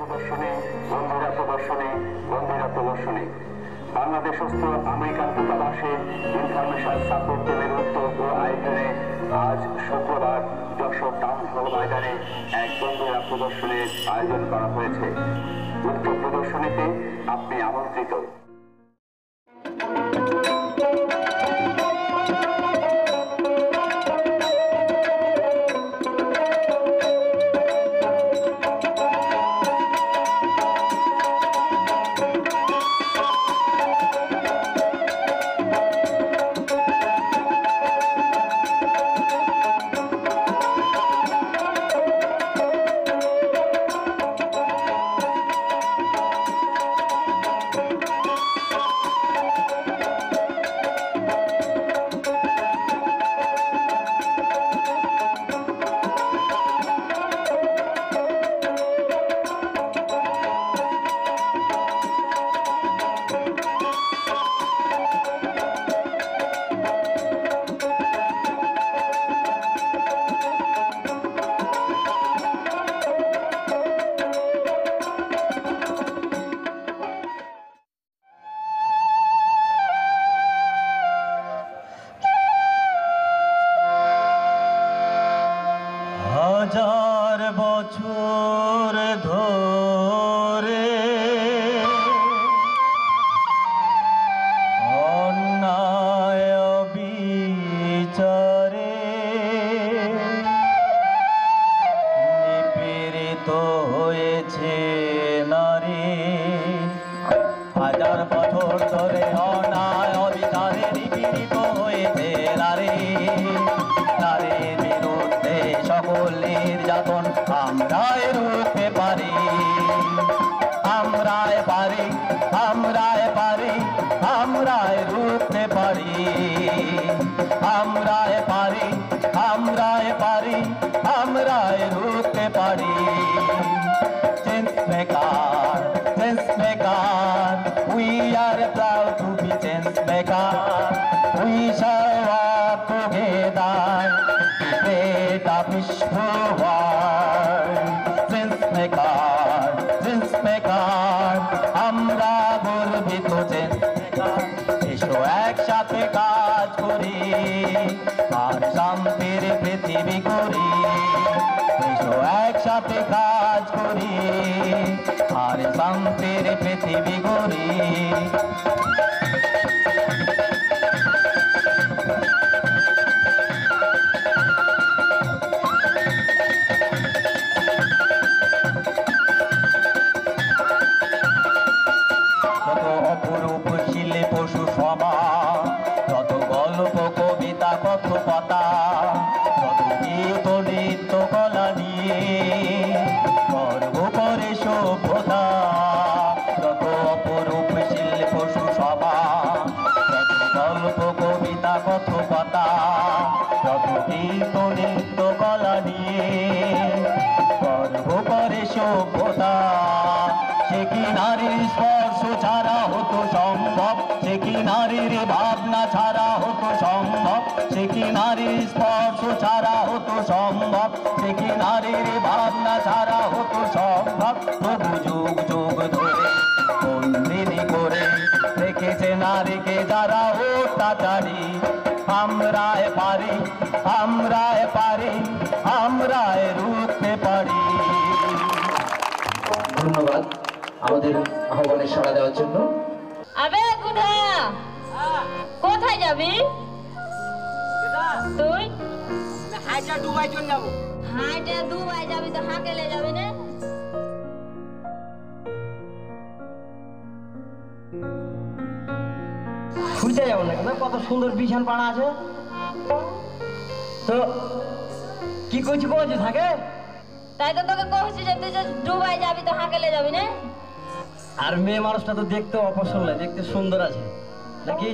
প্রদর্শনী, বন্ধুরা প্রদর্শনী, বন্ধুরা প্রদর্শনী। বাংলাদেশস্থ আমেরিকান দূতাবাসে ইনফরমেশন সাপোর্ট টিমের উদ্যোগ ও আয়োজনে আজ শুক্রবার যশোর টাউন হল ময়দানে এক বন্ধুরা প্রদর্শনীর আয়োজন করা হয়েছে। উক্ত প্রদর্শনীতে আপনি আমন্ত্রিত। হাজার বছর ধরে অন্যায় বিচারে নিপীড়িত হয়েছে নারী। হাজার বছর ধরে অন্যায় বিচারে নিপীড়িত হয়েছে নারী। নারীর বিরুদ্ধে সকল নির্যাতন আমরাই রুখতে পারি, আমরাই পারি, আমরাই পারি, আমরাই রুখতে পারি, আমরাই পারি, আমরাই পারি, আমরাই রুখতে পারি। Change maker, change maker, we are proud to be change maker. We shall work together to create a peaceful world. Change maker, change maker, আমরা গর্বিত change maker। এসো একসাথে কাজ করি আর শান্তির পৃথিবী করি। এসো একসাথে কাজ করি আর শান্তির পৃথিবী করি। কত অপরূপ শিলে পশু সমাজ, কত গল্প কবিতা কত কথা, কত গীত নৃত্য কলা নিয়ে গর্ব করে সভ্যতা। কত অপরূপ শিলে পশু সমাজ, কত গল্প কবিতা কত কথা, কত গীত নৃত্য কলা নিয়ে গর্ব করে সভ্যতা। সে কি নারীর স্পর্শ ছাড়া হতো সম্ভব, সে কি নারীর ভাবনা ছাড়া হতো সম্ভব, সে কি নারীর স্পর্শ ছাড়া হতো সম্ভব, সে কি নারীর ভাবনা ছাড়া হতো সম্ভব। প্রভু যুগ যুগ ধরে বন্দিনী করে রেখেছে নারীকে যারা অত্যাচারী। আমরাই পারি, আমরাই পারি, আমরাই রুখতে পারি। ধন্যবাদ আমাদের আহ্বানে সাড়া দেওয়ার জন্য। আবে গুধা, কোথায় যাবি তুই? হাইটা দুবাই চলে যাবো। হাইটা দুবাই যাবি তো হাঁকেলে যাবি না? ঘুরতে যাবো না কেন? কত সুন্দর বিছান পাড়া আছে। তো কি করছি কইছি থাকে? তাই তো তোকে কইছি যে তুই যে দুবাই যাবি তো হাঁকেলে যাবি না? আর মেয়ে মানুষটা তো দেখতে অপছন্দ লাগে, দেখতে সুন্দর আছে নাকি?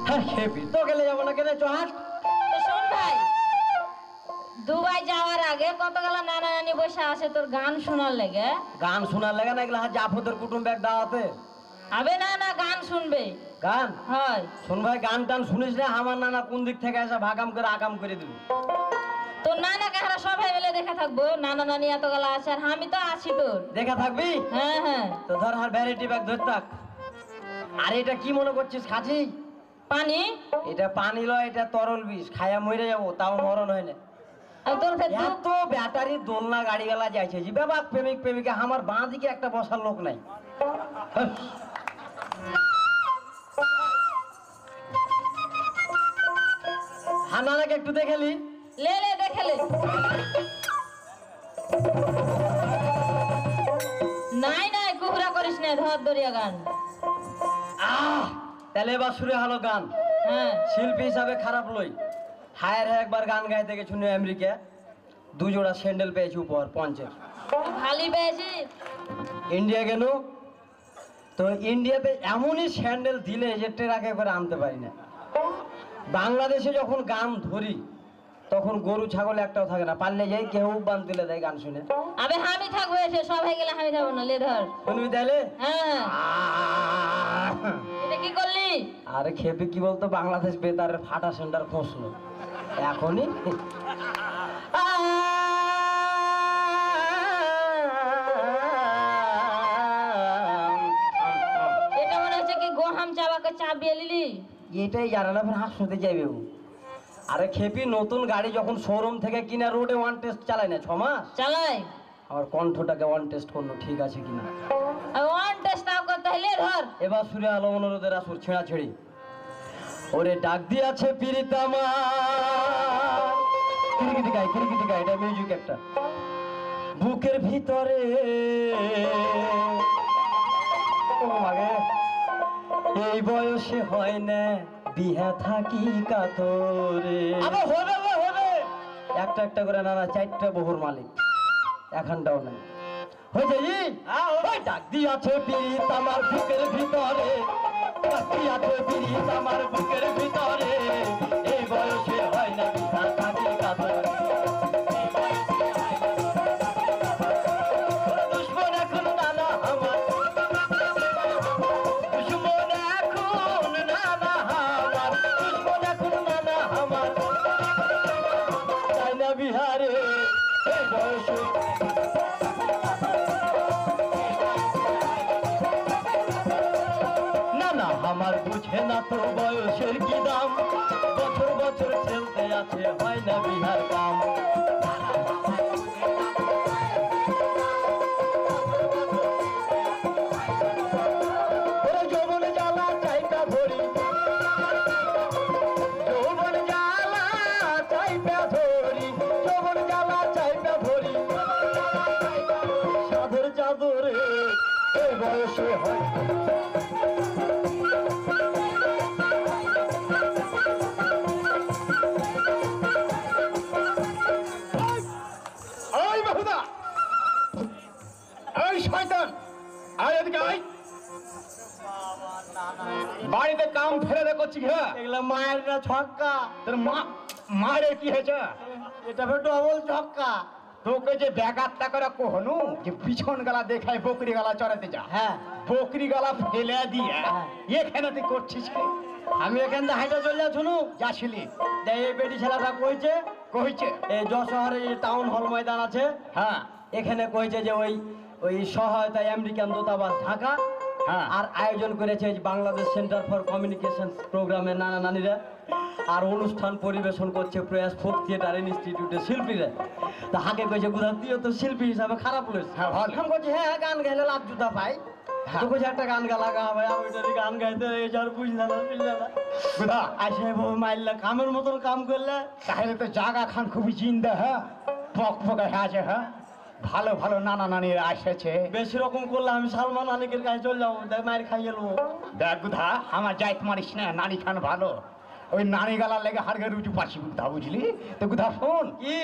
হ্যাঁ খেপি তো গেলে যাবো না কেন? চহাট তো শোন ভাই, দুবাই যাওয়ার আগে কতগুলো নানা নানি বসে আছে তোর গান শোনার লেগে। গান শোনার লাগে না? এগুলা জাফরদের কুটুম্ব এক দাওয়াতে। আবে না না, গান শুনবে। গান হয় শুন ভাই, গান টান শুনিস না? আমার নানা কোন দিক থেকে এসে ভাগাম করে আগাম করে দিবি। তোর নানা কাহারা সবাই মিলে দেখা থাকবো, নানা নানি এত গলা আছে আর আমি তো আছি তোর। দেখা থাকবি হ্যাঁ হ্যাঁ। তো ধর আর ভ্যারাইটি ব্যাগ ধর থাক। আর এটা কি মনে করছিস খাচ্ছি? পানি? এটা পানি লয়, এটা তরল বিষ, খায়া মরে যাবো, তাও মরণ হয় না। আর তোর ফের দু- এত ব্যাটারি দোলনা গাড়ি গেলা যাইছে জি বাবা, প্রেমিক প্রেমিকা আমার বাঁ দিকে একটা বসার লোক নাই। হ্যাঁ। হানানাকে একটু দেখেলি? লে লে দেখেলে। নাই নাই কুহুরা করিস না, ধর দরিয়া গান। তাহলে এবার শুরু হলো গান। হ্যাঁ শিল্পী হিসাবে খারাপ লই, হায়ার একবার গান গাইতে গেছি আমেরিকা, 2 জোড়া স্যান্ডেল পেয়েছি উপহার পঞ্চের। খালি পেয়েছি। ইন্ডিয়া গেল তো ইন্ডিয়াতে এমনই স্যান্ডেল দিলে যে ট্রাকে করে আনতে পারি না। বাংলাদেশে যখন গান ধরি তখন গরু ছাগল একটাও থাকে না, পারলে যাই কেউ বান তুলে দেয় গান শুনে। আবে আমি থাকবো, এসে সবাই গেলে আমি থাকবো না, লে ধর। শুনবি তাহলে? হ্যাঁ এটা কি করলি? আরে খেপে কি বলতো, বাংলাদেশ বেতারের ফাটা সেন্টার খসলো এখনই। এটা মনে হচ্ছে কি গোহাম চাবাকে চাবিয়ে লিলি। এটাই জানে না, হাসতে যাইবে ও। আরে খেপি নতুন গাড়ি যখন শোরুম থেকে কিনা রোডে ওয়ান টেস্ট চালায় না 6 মাস, চালাই আমার কণ্ঠটাকে ওয়ান টেস্ট করলো ঠিক আছে কিনা। ওয়ান টেস্ট নাও করতে হলে ধর। এবার সুরে আলো অনুরোধের আসুর ছেঁড়া ছেড়ি। ওরে ডাক দিয়াছে পিরিতামা, কিরকিটি গায়, এটা মিউজিক একটা। বুকের ভিতরে ও মাগে, এই বয়সে হয় না বিহা থাকি কাতরে। একটা একটা করে নানা 4টা বহুর মালিক, এখানটাও নাই হয়েছে ই। ওই ডাক দিয়াছে পিরিত আমার বুকের ভিতরে, ডাক দিয়াছে পিরিত আমার বুকের ভিতরে, এই বয়সে হয় না বিহা থাকি কাতরে। দুশ্মন এখন নানা আমার, দুশ্মন এখন নানা আমার, দুশ্মন এখন নানা আমার, তাই না বিহারে এই বয়সে। নানা আমার বুঝে না তো বয়সের কি দাম, বছর বছর চলতে আছে হয় না বিহার কাম। ওরে যৌবন জ্বালা চাইটা ধরি, যৌবন জ্বালা চাইটা ধরি, যৌবন জ্বালা চাইটা ধরি, সাধের চাদরে এই বয়সে হয়। এই বাহুদা, এই শয়তান, আয় এদিকে আয়। বাড়িতে কাম ফেলে করছি হ্যাঁ? এগুলা মায়ের না ছক্কা, তোর মায়ের কি হয়েছে? এটা ডবল ছক্কা। তোকে যে ব্যাঘাতটা করে কহনু যে পিছন গালা দেখায় বকরি গালা চড়াতে যা, হ্যাঁ বকরি গালা ফেলে দিয়ে হ্যাঁ। এখানে তুই করছিস কি? আমি এখান থেকে হাইটা চলে যাচ্ছ নু, যাচ্ছিলি যে এই বেটি ছেলেটা কইছে কইছে? এই যশোহরে টাউন হল ময়দান আছে, হ্যাঁ এখানে কইছে যে ওই সহায়তায় আমেরিকান দূতাবাস ঢাকা হ্যাঁ। আর আয়োজন করেছে এই বাংলাদেশ সেন্টার ফর কমিউনিকেশন প্রোগ্রামের নানা নানিরা, আর অনুষ্ঠান পরিবেশন করছে প্রয়াস ফোক থিয়েটার ইনস্টিটিউটের শিল্পীরা। তা হাকে কইছে বুঝা তুইও তো শিল্পী হিসাবে খারাপ লইস। হ্যাঁ, ভালো। আমি কইছি হ্যাঁ গান গাইলে লাভ জুতা পাই। হ্যাঁ। তো কইছে একটা গান গালা গা ভাই, আমি যদি গান গাইতে এই যার বুঝলা না বুধা আইসে বউ মাইল্লা কামের মতন কাম করলে। তাহলে তো জাগা খান খুবই জিন্দা হ্যাঁ, পক পকে আছে হ্যাঁ, ভালো ভালো নানা নানির আসেছে। বেশি রকম করলে আমি সালমান আলিকের কাছে চলে যাবো, তাই মায়ের খাই গেলবো। দেখ বুধা, আমার যাইতে মারিস না, নানি খান ভালো, ওই নানি গালার লেগে হাড়গে রুজু পাচ্ছি বুধা, বুঝলি তো? বুধা শোন, কি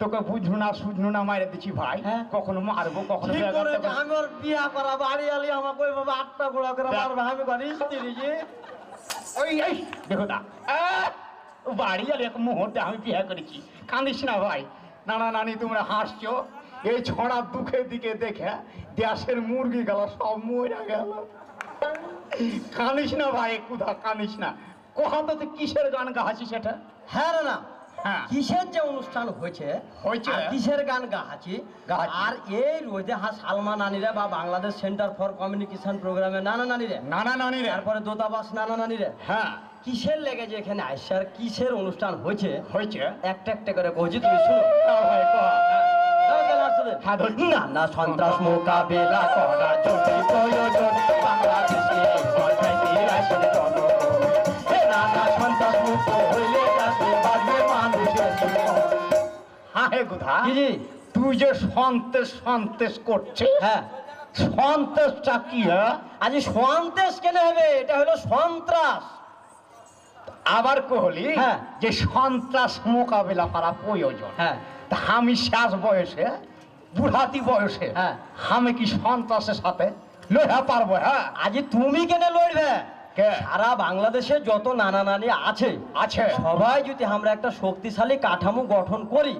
তোকে বুঝু না সুঝনু না মাইরে দিচ্ছি ভাই, হ্যাঁ। কখনো মারবো কখনো ঠিক বেগাতে করে পারবো। আমি ওর বিয়া করা বাড়ি আলি আমার কই বাবা 8টা গোড়া করে মারবে, আমি করি স্ত্রী যে ওই এই দেখো দা, বাড়ি আর এক মুহূর্তে আমি বিয়ে করেছি, কাঁদিস না ভাই। নানা নানি তোমরা হাসছো, এই ছড়া দুঃখের দিকে দেখে দেশের মুরগি গেল সব মরে গেল। কাঁদিস না ভাই, কুধা কাঁদিস না। কোহা তো তুই কিসের গান গাহাছিস এটা? হ্যাঁ রে না হ্যাঁ। কিসের যে অনুষ্ঠান হয়েছে হয়েছে। আর কিসের গান গাহাছি গাহাছি। আর এই রোদে সালমা নানিরা বা বাংলাদেশ সেন্টার ফর কমিউনিকেশন প্রোগ্রামে নানা নানিরা নানা নানি রে। তারপরে দূতাবাস নানা নানিরা হ্যাঁ কিসের লেগে যে এখানে আইসার কিসের অনুষ্ঠান হয়েছে হয়েছে। একটা একটা করে কইছি তুমি শুনো ভাই কহ। হ্যাঁ, নানা সন্ত্রাস মোকাবেলা করা যদি প্রয়োজন বাংলাদেশে পাঠাইতে আসেন জনগণ। এ নানা সন্ত্রাস মুক্ত হইলে যাতে বাঁচবে মানুষের জীবন। হ্যাঁ হে গুধা, কি জি? তুই যে সন্তেষ সন্তেষ করছিস, হ্যাঁ সন্তেষটা কি? হ্যাঁ আজ সন্ত্রাস কেন হবে? এটা হলো সন্ত্রাস। আবার কহলি হ্যাঁ। যে সন্ত্রাস মোকাবেলা করা প্রয়োজন। হ্যাঁ তা আমি শেষ বয়সে, বুড়াতি বয়সে, হ্যাঁ। আমি কি সন্ত্রাসের সাথে লড়া পারবো? হ্যাঁ আজ তুমি কেন লড়বে? কে? সারা বাংলাদেশে যত নানা নানি আছে আছে। সবাই যদি আমরা একটা শক্তিশালী কাঠামো গঠন করি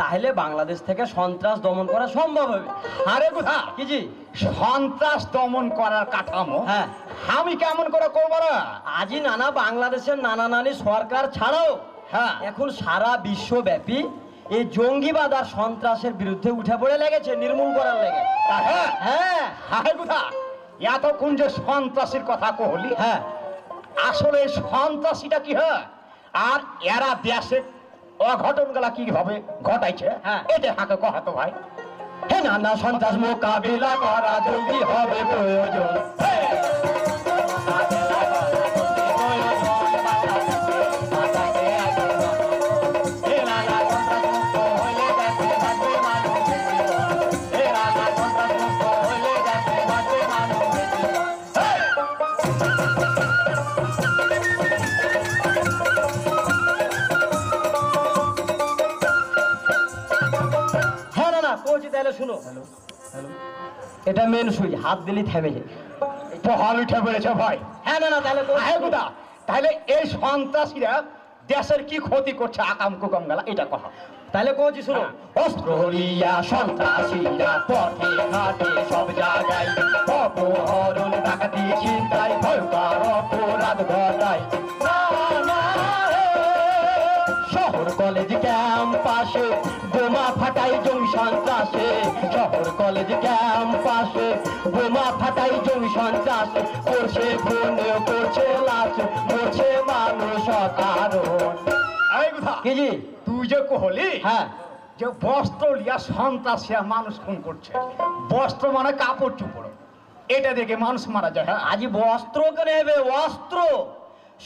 তাহলে বাংলাদেশ থেকে সন্ত্রাস দমন করা সম্ভব হবে। আরে গুধা, কি জি? সন্ত্রাস দমন করার কাঠামো হ্যাঁ। আমি কেমন করে করবো না? আজই নানা বাংলাদেশের নানা নানি সরকার ছাড়াও হ্যাঁ। এখন সারা বিশ্বব্যাপী এই জঙ্গিবাদ আর সন্ত্রাসের বিরুদ্ধে উঠে পড়ে লেগেছে নির্মূল করার লেগে। হ্যাঁ হ্যাঁ হ্যাঁ গুধা, এতক্ষণ যে সন্ত্রাসীর কথা কহলি, হ্যাঁ আসলে এই সন্ত্রাসীটা কি হয় আর এরা দেশে অঘটন গুলা কিভাবে ঘটাইছে, হ্যাঁ। এটা হাকে কহাতো ভাই। হে নানা সন্ত্রাস মোকাবিলা করা জঙ্গি হবে প্রয়োজন। হ্যাঁ না না কোচ তাহলে শুনো, এটা মেন সুইচ, হাত দিলি থেমে যায়। পহাল উঠে বেড়েছে ভাই। হ্যাঁ না না তাহলে কোচ হ্যাঁ গুদা, তাহলে এই সন্ত্রাসীরা দেশের কি ক্ষতি করছে আকাম কুকাম গেলা এটা কথা। তাহলে কোচ শুনো, হ্যাঁ। অস্ত্র লিয়া সন্ত্রাসীরা পথে ঘাটে সব জায়গায় অপহরণ ডাকাতি ছিনতাই ভয়ঙ্কর অপরাধ ঘটায়। না, না, হে। শহর কলেজ ক্যাম্পাসে বোমা ফাটাই জঙ্গি সন্ত্রাসে, শহর কলেজ ক্যাম্পাসে বোমা ফাটাই জঙ্গি সন্ত্রাসে, করছে খুন করছে লাশ মরছে মানুষ অকারণ। এই গুদা, কি জি? তুই যে কহলি হ্যাঁ যে বস্ত্র লিয়া সন্ত্রাসীরা মানুষ খুন করছে, বস্ত্র মানে কাপড় চোপড়, এটা দেখে মানুষ মারা যায়। হ্যাঁ আজ বস্ত্র কেন হবে? অস্ত্র।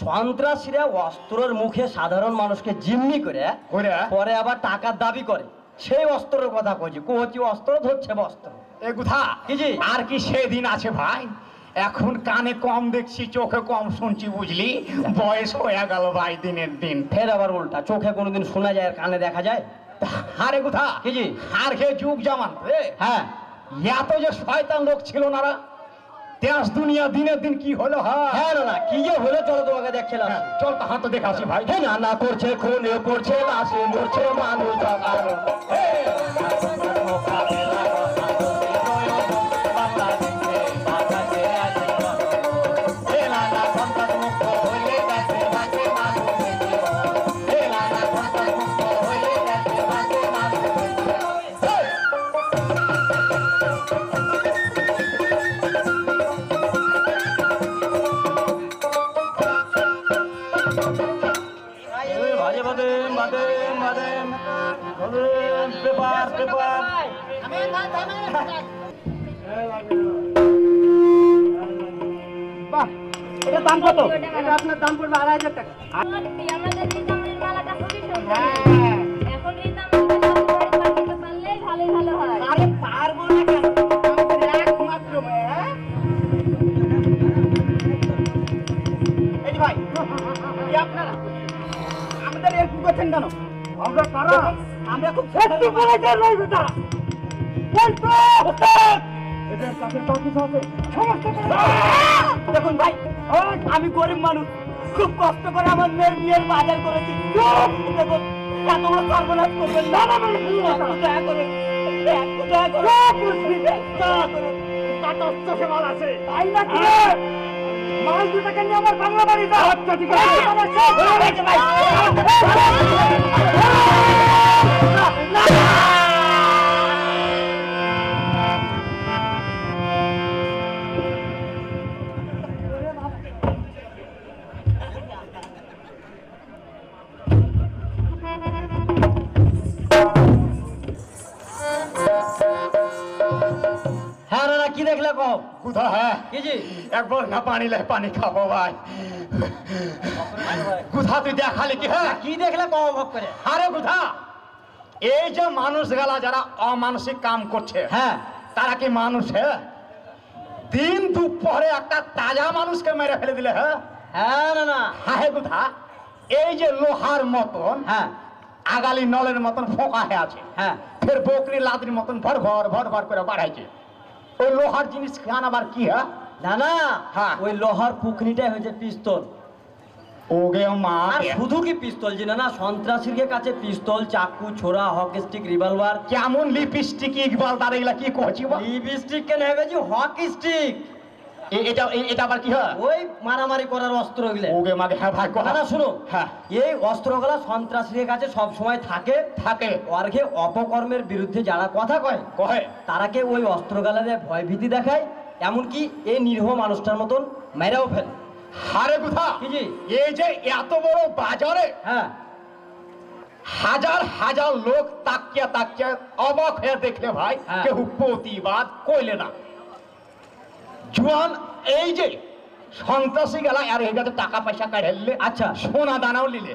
সন্ত্রাসীরা অস্ত্রের মুখে সাধারণ মানুষকে জিম্মি করে করে? পরে আবার টাকার দাবি করে, সেই অস্ত্রের কথা কইছি। কোচি অস্ত্র ধরছে বস্ত্র। এ গুধা, কি জি? আর কি সেদিন আছে ভাই? এখন কানে কম দেখছি, চোখে কম শুনছি, বুঝলি? বয়স হয়ে গেল ভাই দিনের দিন। ফের আবার উল্টা, চোখে কোনোদিন শোনা যায় আর কানে দেখা যায়? আরে গুধা, কি জি? আর হে যুগ জামান রে, হ্যাঁ এত যে শয়তান লোক ছিল না রা, দেশ দুনিয়া দিনের দিন কি হলো? হ্যাঁ হ্যাঁ না না কি যে হলো চলো তোমাকে দেখছিলাম। চল হাত তো দেখাসি ভাই। হে না না করছে খুনে পড়ছে লাশে মরছে মানুষ অকারণ। বাজে বাদেম বাদেম বাদেম বাদেম পেপার পেপার। বাহ, এটা দাম কত? এটা আপনার দাম পড়বে 2500 টাকা। আমাদের রিতামণির মেলাটা খুবই সুন্দর। হ্যাঁ। এখন রিতামণিকে সব বাড়ি পাঠাতে পারলেই ভালোই ভালো হয়। আরে পারবো না কেন? আমাদের একমাত্র মেয়ে। হ্যাঁ? এই যে ভাই, কি আপনারা আমাদের এরকম করছেন কেন? আমরা কারা? আমরা খুব একটু বলে দেন নয় বেটা। বলতো এদের কাছে তো কিছু আছে, সমস্ত দেখুন ভাই, আমি গরিব মানুষ, খুব কষ্ট করে আমার মেয়ের বাজার করেছি। দেখুন এত বড় সর্বনাশ করবেন না। দয়া করে দয়া করে তাই নাকি? মাল দুটাকে নিয়ে আমার বাংলা বাড়ি যাও। আচ্ছা ঠিক আছে ভাই। হ্যাঁ না কি দেখলে কম কোথা হ্যাঁ কি জি একবার না পানি লে পানি খাবো ভাই। কোথা তুই দেখালি কি হ্যাঁ কি দেখলে কম ভোগ করে আরে কোথা এই যে মানুষ গেলা যারা অমানসিক কাম করছে হ্যাঁ তারা কি মানুষ হ্যাঁ? দিন দুপুরে একটা তাজা মানুষকে মেরে ফেলে দিলে হ্যাঁ হ্যাঁ না হ্যাঁ কোথা এই যে লোহার মতন হ্যাঁ আগালি নলের মতন ফোকা হয়ে আছে হ্যাঁ ফের বকরি লাদির মতন ভর ভর করে বাড়াইছে ওই লোহার জিনিস খান আবার কি হ্যাঁ না হ্যাঁ। ওই লোহার পুকনিটাই হয়েছে পিস্তল। ওগে মা আর শুধু কি পিস্তল জিনা না সন্ত্রাসীর কাছে পিস্তল চাকু ছোরা হকি স্টিক রিভলভার কেমন লিপস্টিক ইকবাল তার এগুলা কি করছি লিপস্টিক কেন হবে যে হকি স্টিক এটা আবার কি হয় ওই মারামারি করার অস্ত্র গুলো ওগে মাগে হ্যাঁ ভাই না শুনো হ্যাঁ এই অস্ত্রগুলা সন্ত্রাসীর কাছে সব সময় থাকে থাকে অর্ঘে অপকর্মের বিরুদ্ধে যারা কথা কয় কহে তারাকে ওই অস্ত্রগালা দিয়ে ভয় ভীতি দেখায়, এমনকি এই নিরীহ মানুষটার মতন মেরেও ফেলে। হারে কোথা কি জি? এই যে এত বড় বাজারে হ্যাঁ হাজার হাজার লোক তাকিয়া অবাক হয়ে দেখলে ভাই হ্যাঁ। কেউ প্রতিবাদ কইলে না। জুয়ান এই যে সন্ত্রাসী গেলা আর এই টাকা পয়সা কাঢ়লে আচ্ছা। সোনা দানাও নিলে